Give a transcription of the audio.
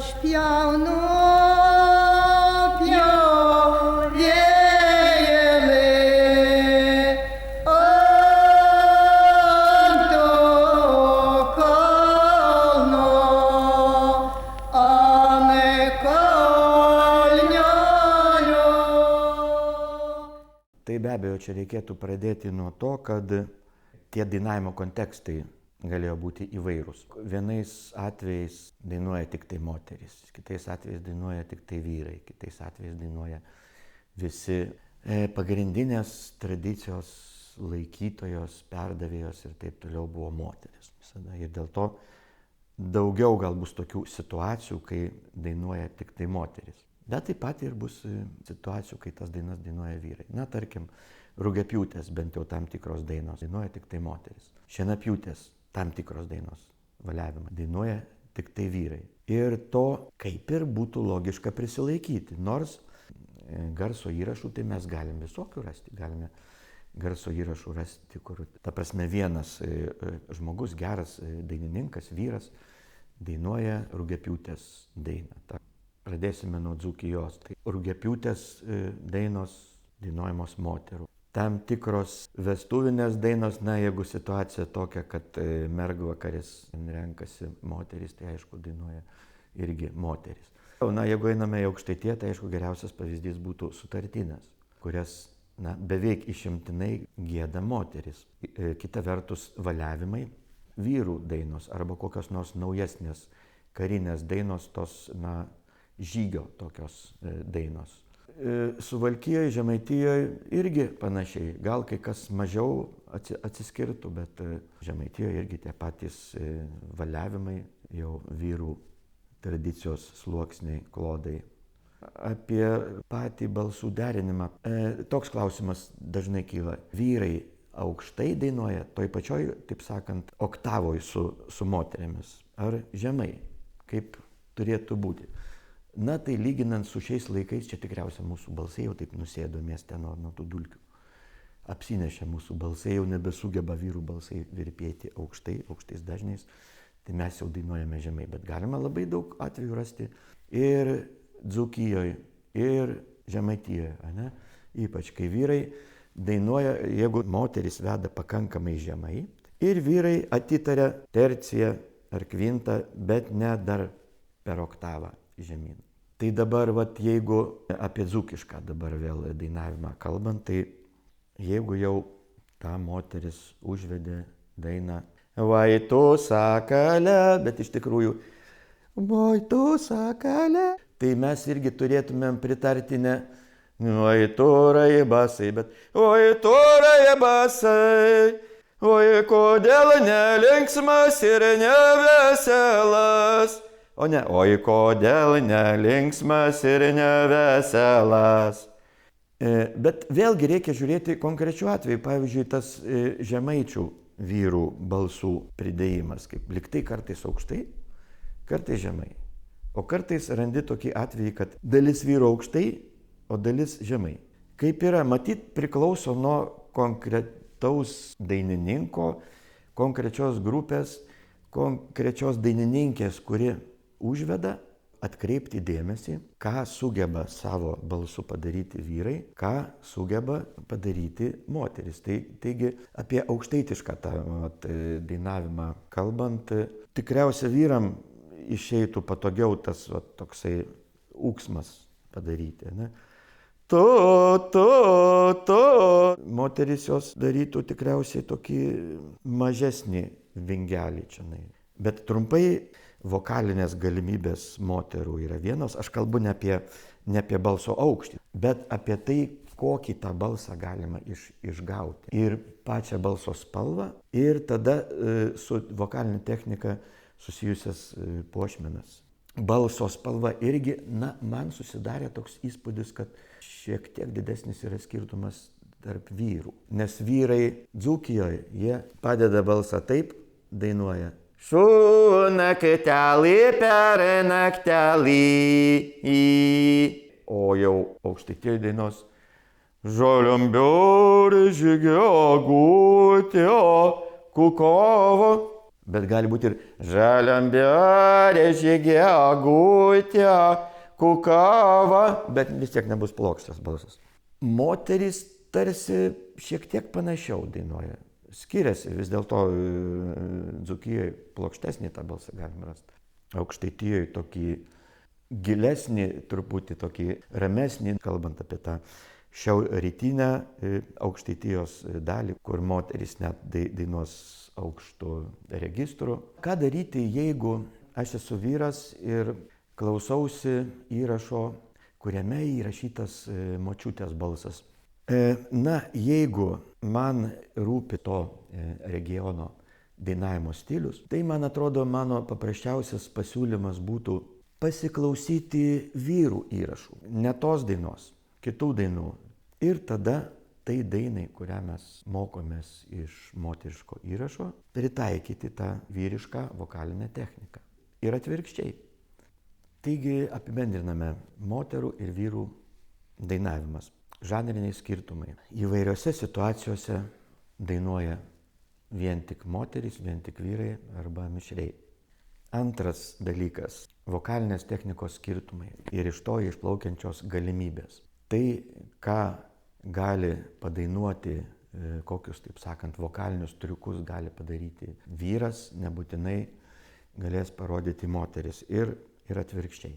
aš pjaunu pjauvėlį ant to kalno, anaiptol. Tai be abejo, čia reikėtų pradėti nuo to, kad tie dainavimo kontekstai galėjo būti įvairūs. Vienais atvejais dainuoja tik tai moterys, kitais atvejais dainuoja tik tai vyrai, kitais atvejais dainuoja visi pagrindinės tradicijos laikytojos, perdavėjos ir taip toliau buvo moteris visada. Ir dėl to daugiau gal bus tokių situacijų, kai dainuoja tik tai moteris. Bet taip pat ir bus situacijų, kai tas dainas dainuoja vyrai. Na, tarkim, rugiapjūtės bent jau tam tikros dainos dainuoja tik tai moteris. Šienapjūtės tam tikros dainos valiavimą dainuoja tik tai vyrai. Ir to kaip ir būtų logiška prisilaikyti. Nors garso įrašų tai mes galim visokių rasti. Galime garso įrašų rasti, kur, ta prasme, vienas žmogus, geras dainininkas, vyras, dainuoja rugiapjūtės dainą. Pradėsime nuo Dzūkijos. Tai rugiapjūtės dainos dainuojamos moterų. Tam tikros vestuvinės dainos, na, jeigu situacija tokia, kad mergvakaris renkasi moteris, tai aišku dainuoja irgi moteris. Na, jeigu einame į Aukštaitiją, tai aišku geriausias pavyzdys būtų sutartinės, kurias, na, beveik išimtinai gieda moteris. Kita vertus valiavimai, vyrų dainos arba kokios nors naujesnės karinės dainos, tos, na, žygio tokios dainos. Suvalkijoje, Žemaitijoje irgi panašiai. Gal kai kas mažiau atsiskirtų, bet Žemaitijoje irgi tie patys valiavimai, jau vyrų tradicijos sluoksniai, klodai. Apie patį balsų derinimą. Toks klausimas dažnai kyla. Vyrai aukštai dainuoja, toj pačioj, taip sakant, oktavoj su moterimis. Ar žemai? Kaip turėtų būti? Na, tai lyginant su šiais laikais, čia tikriausiai mūsų balsai jau taip nusėdo mieste nuo tų dulkių. Apsinešė mūsų balsai, jau nebesugeba vyrų balsai virpėti aukštais dažniais, tai mes jau dainuojame žemai. Bet galima labai daug atvejų rasti ir Dzūkijoje, ir Žemaitijoje, ne? Ypač kai vyrai dainuoja, jeigu moteris veda pakankamai žemai, ir vyrai atitaria terciją ar kvintą, bet ne dar per oktavą žemyn. Tai dabar, vat, jeigu apie dzūkišką dabar vėl dainavimą kalbant, tai jeigu jau ta moteris užvedė dainą Vai tu sakale, bet iš tikrųjų Vai tu sakale, tai mes irgi turėtumėm pritarti ne Vai tu raibasai, bet Vai tu raibasai, oi kodėl nelinksmas ir neveselas. O ne, oi kodėl nelinksmas ir neveselas. Bet vėlgi reikia žiūrėti konkrečių atvejų. Pavyzdžiui, tas žemaičių vyrų balsų pridėjimas, kaip liktai kartais aukštai, kartais žemai. O kartais randi tokį atvejį, kad dalis vyrų aukštai, o dalis žemai. Kaip yra, matyt, priklauso nuo konkretaus dainininko, konkrečios grupės, konkrečios dainininkės, kuri užveda, atkreipti dėmesį, ką sugeba savo balsu padaryti vyrai, ką sugeba padaryti moteris. Taigi apie aukštaitišką tą dainavimą kalbant, tikriausia vyram išeitų patogiau tas toksai ūksmas padaryti. Ne? To. Moteris jos darytų tikriausiai tokį mažesnį vingelį čia. Bet trumpai, vokalinės galimybės moterų yra vienos. Aš kalbu ne apie balso aukštį, bet apie tai, kokį tą balsą galima išgauti. Ir pačią balso spalvą, ir tada su vokalinė technika susijusias puošmenas. Balso spalva irgi, na, man susidarė toks įspūdis, kad šiek tiek didesnis yra skirtumas tarp vyrų. Nes vyrai Dzūkijoje, jie padeda balsą taip, dainuoja. Su naktelį per naktelį. O jau Aukštaitijoje dainos. Žoliombiori žygio gūtio kukovo. Bet gali būti ir žaliam bėrė žygė agutė, kukava, bet vis tiek nebus plokščias balsas. Moterys tarsi šiek tiek panašiau dainuoja. Skiriasi, vis dėlto Dzūkijoje plokštesnį tą balsą galime rasti. Aukštaitijoje tokį gilesnį, truputį tokį ramesnį, kalbant apie tą šiaurrytinę Aukštaitijos dalį, kur moterys net dainuos aukštų registrų. Ką daryti, jeigu aš esu vyras ir klausausi įrašo, kuriame įrašytas močiutės balsas? Na, jeigu man rūpi to regiono dainavimo stilius, tai man atrodo, mano paprasčiausias pasiūlymas būtų pasiklausyti vyrų įrašų, ne tos dainos, kitų dainų. Ir tada tai dainai, kurią mes mokomės iš moteriško įrašo, pritaikyti tą vyrišką vokalinę techniką. Ir atvirkščiai. Taigi apibendriname moterų ir vyrų dainavimas. Žanriniai skirtumai. Įvairiose situacijose dainuoja vien tik moterys, vien tik vyrai arba mišriai. Antras dalykas – vokalinės technikos skirtumai ir iš to išplaukiančios galimybės. Tai, ką gali padainuoti, kokius, taip sakant, vokalinius triukus gali padaryti vyras, nebūtinai galės parodyti moteris ir atvirkščiai.